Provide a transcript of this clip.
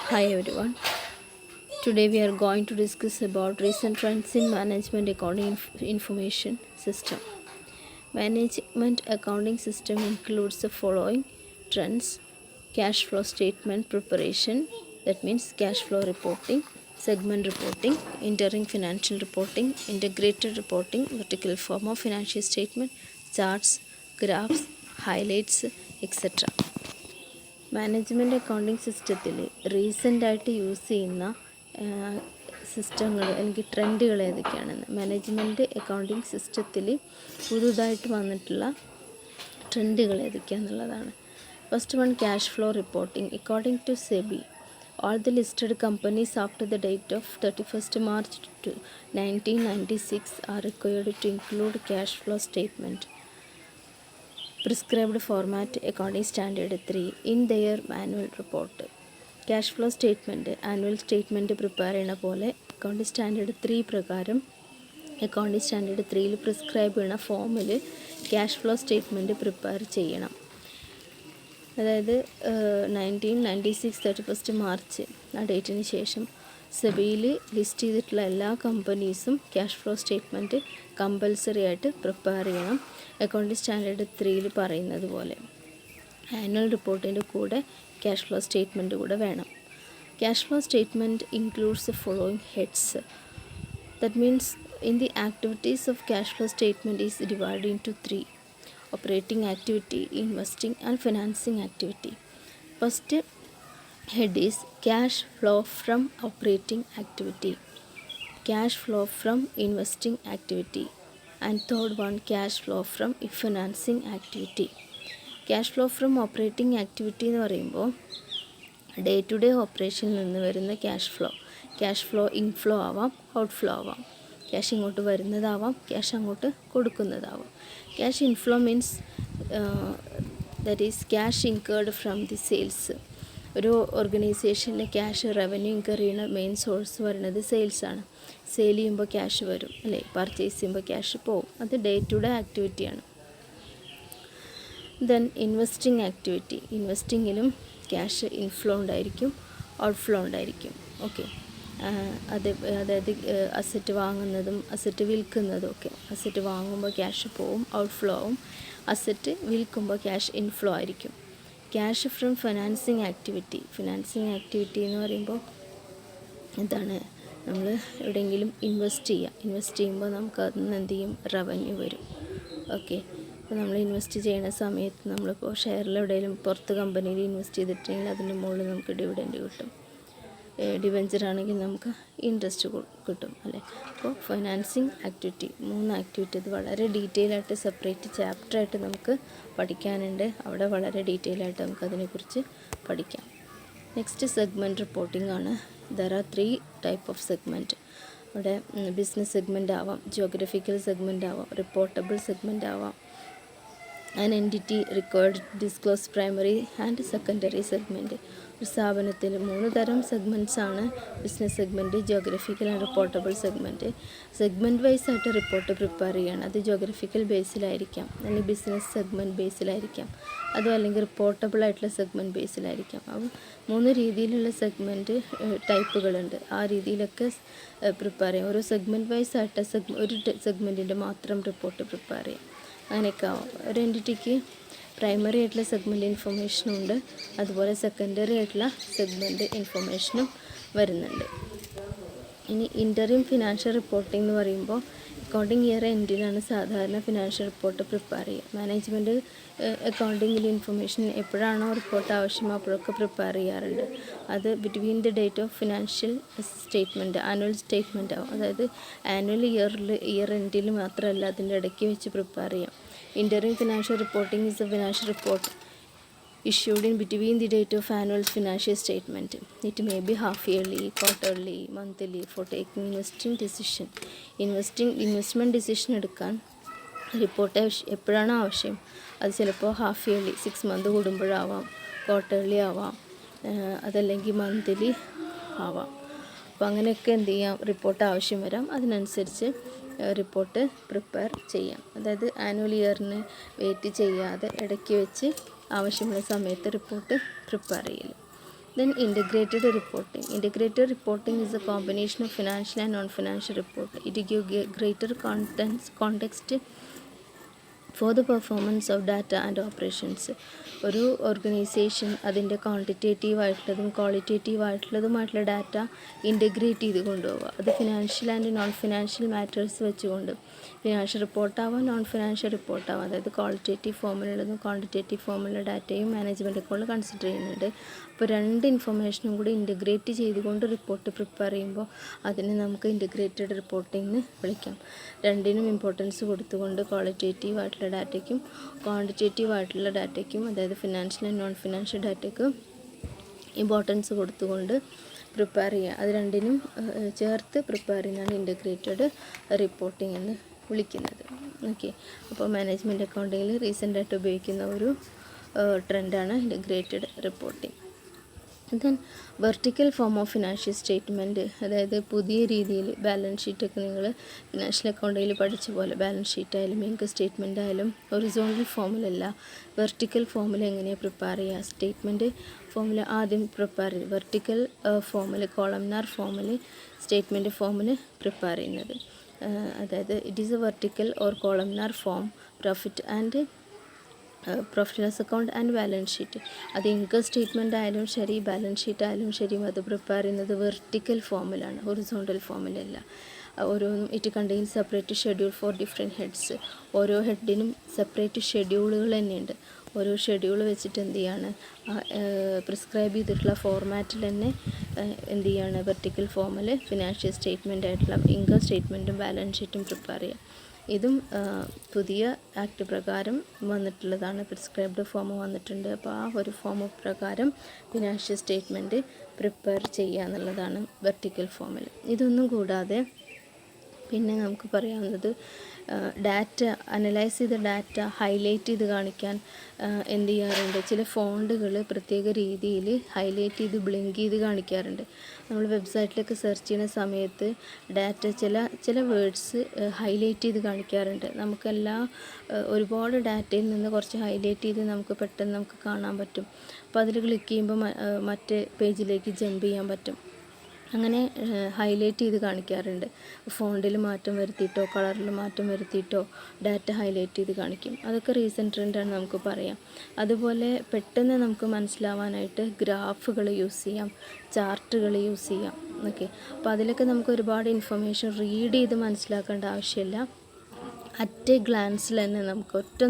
Hi everyone. Today we are going to discuss about recent trends in management accounting information system. Management accounting system includes the following trends: cash flow statement preparation, that means cash flow reporting, segment reporting, interim financial reporting, integrated reporting, vertical form of financial statement, charts, graphs, highlights, etc. Management accounting സിസ്റ്റത്തിൽ റീസെൻ്റായിട്ട് use ചെയ്യുന്ന സിസ്റ്റങ്ങൾ അല്ലെങ്കിൽ ട്രെൻഡുകൾ ഏതൊക്കെയാണെന്ന്, management accounting സിസ്റ്റത്തിൽ പുതുതായിട്ട് വന്നിട്ടുള്ള ട്രെൻഡുകൾ ഏതൊക്കെയാണെന്നുള്ളതാണ്. First one, cash flow reporting. According to SEBI, all the listed companies after the date of 31st March 1996 are required to include cash flow statement prescribed format accounting standard 3 in their annual report. Cash flow statement annual statement prepare ചെയ്യുന്ന പോലെ accounting standard 3 പ്രകാരം accounting standard 3യിൽ prescribe ചെയ്യുന്ന ഫോമിൽ cash flow statement prepare ചെയ്യണം. അതായത് 1996 31 March ആ ഡേറ്റിന് ശേഷം സെബിയിൽ ലിസ്റ്റ് ചെയ്തിട്ടുള്ള എല്ലാ കമ്പനീസും ക്യാഷ് ഫ്ലോ സ്റ്റേറ്റ്മെൻറ്റ് കമ്പൽസറി ആയിട്ട് പ്രിപ്പയർ ചെയ്യണം. അക്കൗണ്ടിങ് സ്റ്റാൻഡേർഡ് 3യിൽ പറയുന്നത് പോലെ ആനുവൽ റിപ്പോർട്ടിൻ്റെ കൂടെ ക്യാഷ് ഫ്ലോ സ്റ്റേറ്റ്മെൻറ്റ് കൂടെ വേണം. Cash flow statement includes the following heads. That means in the activities of cash flow statement is divide into 3: operating activity, investing and financing activity. First head is cash flow from operating activity, cash flow from investing activity, and third one, cash flow from financing activity. Cash flow from operating activity എന്ന് പറയുമ്പോൾ day to day ഓപ്പറേഷനിൽ നിന്ന് വരുന്ന cash flow inflow ആവാം, outflow ആവാം. Cash ഇങ്ങോട്ട് വരുന്നതാവാം, cash അങ്ങോട്ട് കൊടുക്കുന്നതാവാം. Cash inflow means that is cash incurred from the sales. ഒരു ഓർഗനൈസേഷനിൽ ക്യാഷ് റവന്യൂ ഇൻകർ ചെയ്യുന്ന മെയിൻ സോഴ്സ് വരുന്നത് സെയിൽസാണ്. സെയിൽ ചെയ്യുമ്പോൾ ക്യാഷ് വരും അല്ലേ, പർച്ചേസ് ചെയ്യുമ്പോൾ ക്യാഷ് പോവും. അത് ഡേ ടു ഡേ ആക്ടിവിറ്റിയാണ്. Then investing activity. Cash inflow ഉണ്ടായിരിക്കും, ഔട്ട്ഫ്ലോ ഉണ്ടായിരിക്കും. ഓക്കെ, അതായത് അസറ്റ് വാങ്ങുന്നതും അസറ്റ് വിൽക്കുന്നതും ഒക്കെ. അസറ്റ് വാങ്ങുമ്പോൾ ക്യാഷ് പോവും, ഔട്ട്ഫ്ലോ ആവും. അസറ്റ് വിൽക്കുമ്പോൾ ക്യാഷ് ഇൻഫ്ലോ ആയിരിക്കും. ക്യാഷ് ഫ്രം ഫിനാൻസിങ് ആക്ടിവിറ്റി എന്ന് പറയുമ്പോൾ എന്താണ്, നമ്മൾ എവിടെയെങ്കിലും ഇൻവെസ്റ്റ് ചെയ്യുമ്പോൾ നമുക്ക് അതിൽ നിന്ന് എന്ത് ചെയ്യും, റവന്യൂ വരും. ഓക്കെ, അപ്പോൾ നമ്മൾ ഇൻവെസ്റ്റ് ചെയ്യുന്ന സമയത്ത് നമ്മളിപ്പോൾ ഷെയറിൽ എവിടെയെങ്കിലും പുറത്ത് കമ്പനിയിൽ ഇൻവെസ്റ്റ് ചെയ്തിട്ടുണ്ടെങ്കിൽ അതിൻ്റെ മുകളിൽ നമുക്ക് ഡിവിഡൻഡ് കിട്ടും. ഡിവെഞ്ചർ ആണെങ്കിൽ നമുക്ക് ഇൻട്രസ്റ്റ് കിട്ടും അല്ലേ. അപ്പോൾ ഫൈനാൻസിങ് ആക്ടിവിറ്റി 3 ആക്ടിവിറ്റി, ഇത് വളരെ ഡീറ്റെയിൽ ആയിട്ട് സെപ്പറേറ്റ് ചാപ്റ്ററായിട്ട് നമുക്ക് പഠിക്കാനുണ്ട്. അവിടെ വളരെ ഡീറ്റെയിൽ ആയിട്ട് നമുക്കതിനെക്കുറിച്ച് പഠിക്കാം. നെക്സ്റ്റ് സെഗ്മെൻറ്റ് റിപ്പോർട്ടിംഗ് ആണ്. There are 3 type of segment. അവിടെ ബിസിനസ് സെഗ്മെൻ്റ് ആവാം, ജിയോഗ്രഫിക്കൽ സെഗ്മെൻ്റ് ആവാം, റിപ്പോർട്ടബിൾ സെഗ്മെൻ്റ് ആവാം. An entity required disclose primary and secondary segment. ഒരു സ്ഥാപനത്തിൽ 3 തരം സെഗ്മെൻറ്റ്സ് ആണ്: business segment, geographical and reportable segment. Segment wise ആയിട്ട് റിപ്പോർട്ട് പ്രിപ്പയർ ചെയ്യണം. അത് ജിയോഗ്രഫിക്കൽ ബേസിലായിരിക്കാം, അല്ലെങ്കിൽ ബിസിനസ് സെഗ്മെൻറ്റ് ബേസിലായിരിക്കാം, അതും അല്ലെങ്കിൽ റിപ്പോർട്ടബിൾ ആയിട്ടുള്ള സെഗ്മെൻറ്റ് ബേസിലായിരിക്കാം. അപ്പോൾ 3 രീതിയിലുള്ള സെഗ്മെൻറ്റ് ടൈപ്പുകളുണ്ട്. ആ രീതിയിലൊക്കെ പ്രിപ്പയർ ചെയ്യാം. ഓരോ സെഗ്മെൻറ്റ് വൈസ് ആയിട്ട് ഒരു സെഗ്മെൻറ്റിൻ്റെ മാത്രം റിപ്പോർട്ട് പ്രിപ്പയർ ചെയ്യാം. അങ്ങനെയൊക്കെ ആവാം. ഒരു എൻറ്റിറ്റിക്ക് പ്രൈമറി ആയിട്ടുള്ള സെഗ്മെൻറ്റ് ഇൻഫർമേഷനും ഉണ്ട്, അതുപോലെ സെക്കൻഡറി ആയിട്ടുള്ള സെഗ്മെൻറ്റ് ഇൻഫർമേഷനും വരുന്നുണ്ട്. ഇനി ഇൻ്ററിം ഫിനാൻഷ്യൽ റിപ്പോർട്ടിംഗ് എന്ന് പറയുമ്പോൾ അക്കൗണ്ടിങ് ഇയർ എൻഡിലാണ് സാധാരണ ഫിനാൻഷ്യൽ റിപ്പോർട്ട് പ്രിപ്പയർ ചെയ്യുക. മാനേജ്മെൻറ്റ് അക്കൗണ്ടിങ്ങിൽ ഇൻഫർമേഷൻ എപ്പോഴാണോ റിപ്പോർട്ട് ആവശ്യമോ അപ്പോഴൊക്കെ പ്രിപ്പയർ ചെയ്യാറുണ്ട്. അത് between the date of financial statement, annual statement ആവും. അതായത് ആനുവൽ ഇയർ എൻഡിൽ മാത്രമല്ല, അതിൻ്റെ ഇടയ്ക്ക് വെച്ച് പ്രിപ്പയർ ചെയ്യാം. Interim financial reporting is a financial report issued in between the date of annual financial statement. It may be half yearly, quarterly, monthly for taking investment decision എടുക്കാൻ report എപ്പോഴാണ് ആവശ്യം. അത് ചിലപ്പോൾ ഹാഫ് ഇയർലി 6 മന്ത് കൂടുമ്പോഴാവാം, ക്വാർട്ടർലി ആവാം, അതല്ലെങ്കിൽ monthly ആവാം. അപ്പോൾ അങ്ങനെയൊക്കെ എന്ത് ചെയ്യാം, റിപ്പോർട്ട് ആവശ്യം വരാം. അതിനനുസരിച്ച് റിപ്പോർട്ട് പ്രിപ്പയർ ചെയ്യാം. അതായത് ആനുവൽ ഇയറിന് വെയിറ്റ് ചെയ്യാതെ ഇടയ്ക്ക് വെച്ച് ആവശ്യമുള്ള സമയത്ത് റിപ്പോർട്ട് പ്രിപ്പയർ ചെയ്യൽ. Then integrated reporting. Integrated reporting is a combination of financial and non-financial report. It gives greater context for the performance of data and operations. ഒരു ഓർഗനൈസേഷൻ അതിൻ്റെ ക്വാണ്ടിറ്റേറ്റീവായിട്ടുള്ളതും ക്വാളിറ്റേറ്റീവായിട്ടുള്ളതുമായിട്ടുള്ള ഡാറ്റ ഇൻ്റഗ്രേറ്റ് ചെയ്ത് കൊണ്ടുപോവുക. അത് financial and non financial matters വെച്ചുകൊണ്ട് financial റിപ്പോർട്ടാവാം, non financial റിപ്പോർട്ടാവാം. അതായത് qualitative ഫോമിലുള്ളതും quantitative ഫോമിലുള്ള ഡാറ്റയും മാനേജ്മെൻറ്റൊക്കെ കൊണ്ട് കൺസിഡർ ചെയ്യുന്നുണ്ട്. അപ്പോൾ രണ്ട് ഇൻഫർമേഷനും കൂടി ഇൻ്റഗ്രേറ്റ് ചെയ്തുകൊണ്ട് റിപ്പോർട്ട് പ്രിപ്പയർ ചെയ്യുമ്പോൾ അതിനെ നമുക്ക് ഇൻ്റഗ്രേറ്റഡ് റിപ്പോർട്ടിംഗ് എന്ന് വിളിക്കാം. രണ്ടിനും ഇമ്പോർട്ടൻസ് കൊടുത്തുകൊണ്ട് ക്വാളിറ്റേറ്റീവ് ആയിട്ടുള്ള ഡാറ്റയ്ക്കും ക്വാണ്ടിറ്റേറ്റീവ് ആയിട്ടുള്ള ഡാറ്റയ്ക്കും, അതായത് ഫിനാൻഷ്യൽ ആൻഡ് നോൺ ഫിനാൻഷ്യൽ ഡാറ്റയ്ക്ക് ഇമ്പോർട്ടൻസ് കൊടുത്തുകൊണ്ട് പ്രിപ്പയർ ചെയ്യുക. അത് രണ്ടിനും ചേർത്ത് പ്രിപ്പയർ ചെയ്യുന്നതാണ് ഇൻ്റഗ്രേറ്റഡ് റിപ്പോർട്ടിംഗ് എന്ന് വിളിക്കുന്നത്. ഓക്കെ, അപ്പോൾ മാനേജ്മെൻറ്റ് അക്കൗണ്ടിങ്ങിൽ റീസെൻ്റായിട്ട് ഉപയോഗിക്കുന്ന ഒരു ട്രെൻഡാണ് integrated reporting. Then vertical form of financial statement, അതായത് പുതിയ രീതിയിൽ ബാലൻസ് ഷീറ്റൊക്കെ നിങ്ങൾ ഫിനാൻഷ്യൽ അക്കൗണ്ടിൽ പഠിച്ച പോലെ ബാലൻസ് ഷീറ്റ് ആയാലും ഇൻകം സ്റ്റേറ്റ്മെൻ്റ് ആയാലും ഹൊറിസോണ്ടൽ ഫോമിലല്ല, വെർട്ടിക്കൽ ഫോമിൽ എങ്ങനെയാണ് പ്രിപ്പയർ ചെയ്യുക. സ്റ്റേറ്റ്മെൻറ്റ് ഫോമിൽ ആദ്യം പ്രിപ്പയർ ചെയ്ത് വെർട്ടിക്കൽ ഫോമിൽ കോളംനാർ ഫോമിൽ സ്റ്റേറ്റ്മെൻറ്റ് ഫോമിൽ പ്രിപ്പയർ ചെയ്യുന്നത്. അതായത് it is a vertical or columnar form profit and loss account and balance sheet. അത് ഇൻകം സ്റ്റേറ്റ്മെൻ്റ് ആയാലും ശരി ബാലൻസ് ഷീറ്റ് ആയാലും ശരി അത് പ്രിപ്പയർ ചെയ്യുന്നത് വെർട്ടിക്കൽ ഫോമിലാണ്, ഹൊറിസോണ്ടൽ ഫോമിലല്ല. ഓരോന്നും it contain separate schedule for different heads. ഓരോ ഹെഡിനും സെപ്പറേറ്റ് ഷെഡ്യൂളുകൾ തന്നെയുണ്ട്. ഓരോ ഷെഡ്യൂൾ വെച്ചിട്ട് എന്ത് ചെയ്യാണ്, പ്രിസ്ക്രൈബ് ചെയ്തിട്ടുള്ള ഫോർമാറ്റിൽ തന്നെ എന്ത് ചെയ്യാണ് വെർട്ടിക്കൽ ഫോമിൽ ഫിനാൻഷ്യൽ സ്റ്റേറ്റ്മെൻ്റ് ആയിട്ടുള്ള ഇൻകം സ്റ്റേറ്റ്മെൻറ്റും ബാലൻസ് ഷീറ്റും പ്രിപ്പയർ ചെയ്യുക. ഇതും പുതിയ ആക്ട് പ്രകാരം വന്നിട്ടുള്ളതാണ്. പ്രിസ്ക്രൈബ്ഡ് ഫോം വന്നിട്ടുണ്ട്. അപ്പോൾ ആ ഒരു ഫോം പ്രകാരം ഫിനാൻഷ്യൽ സ്റ്റേറ്റ്മെൻറ്റ് പ്രിപ്പയർ ചെയ്യുക എന്നുള്ളതാണ് വെർട്ടിക്കൽ ഫോമിൽ. ഇതൊന്നും കൂടാതെ പിന്നെ നമുക്ക് പറയാവുന്നത് ഡാറ്റ അനലൈസ് ചെയ്ത ഡാറ്റ ഹൈലൈറ്റ് ചെയ്ത് കാണിക്കാൻ എന്ത് ചെയ്യാറുണ്ട്, ചില ഫോണ്ടുകൾ പ്രത്യേക രീതിയിൽ ഹൈലൈറ്റ് ചെയ്ത് ബ്ലിങ്ക് ചെയ്ത് കാണിക്കാറുണ്ട്. നമ്മൾ വെബ്സൈറ്റിലൊക്കെ സെർച്ച് ചെയ്യുന്ന സമയത്ത് ഡാറ്റ ചില വേർഡ്സ് ഹൈലൈറ്റ് ചെയ്ത് കാണിക്കാറുണ്ട്. നമുക്കെല്ലാം ഒരുപാട് ഡാറ്റയിൽ നിന്ന് കുറച്ച് ഹൈലൈറ്റ് ചെയ്ത് നമുക്ക് പെട്ടെന്ന് നമുക്ക് കാണാൻ പറ്റും. അപ്പോൾ അതിൽ ക്ലിക്ക് ചെയ്യുമ്പോൾ മറ്റേ പേജിലേക്ക് ജമ്പ് ചെയ്യാൻ പറ്റും. അങ്ങനെ ഹൈലൈറ്റ് ചെയ്ത് കാണിക്കാറുണ്ട്. ഫോണ്ടിൽ മാറ്റം വരുത്തിയിട്ടോ കളറിൽ മാറ്റം വരുത്തിയിട്ടോ ഡാറ്റ ഹൈലൈറ്റ് ചെയ്ത് കാണിക്കും. അതൊക്കെ റീസെൻറ്റ് ട്രെൻഡാണ് നമുക്ക് പറയാം. അതുപോലെ പെട്ടെന്ന് നമുക്ക് മനസ്സിലാവാനായിട്ട് ഗ്രാഫുകൾ യൂസ് ചെയ്യാം, ചാർട്ടുകൾ യൂസ് ചെയ്യാം. ഓക്കെ, അപ്പോൾ അതിലൊക്കെ നമുക്ക് ഒരുപാട് ഇൻഫർമേഷൻ റീഡ് ചെയ്ത് മനസ്സിലാക്കേണ്ട ആവശ്യമില്ല. അറ്റ് എ ഗ്ലാൻസിൽ തന്നെ നമുക്ക് ഒറ്റ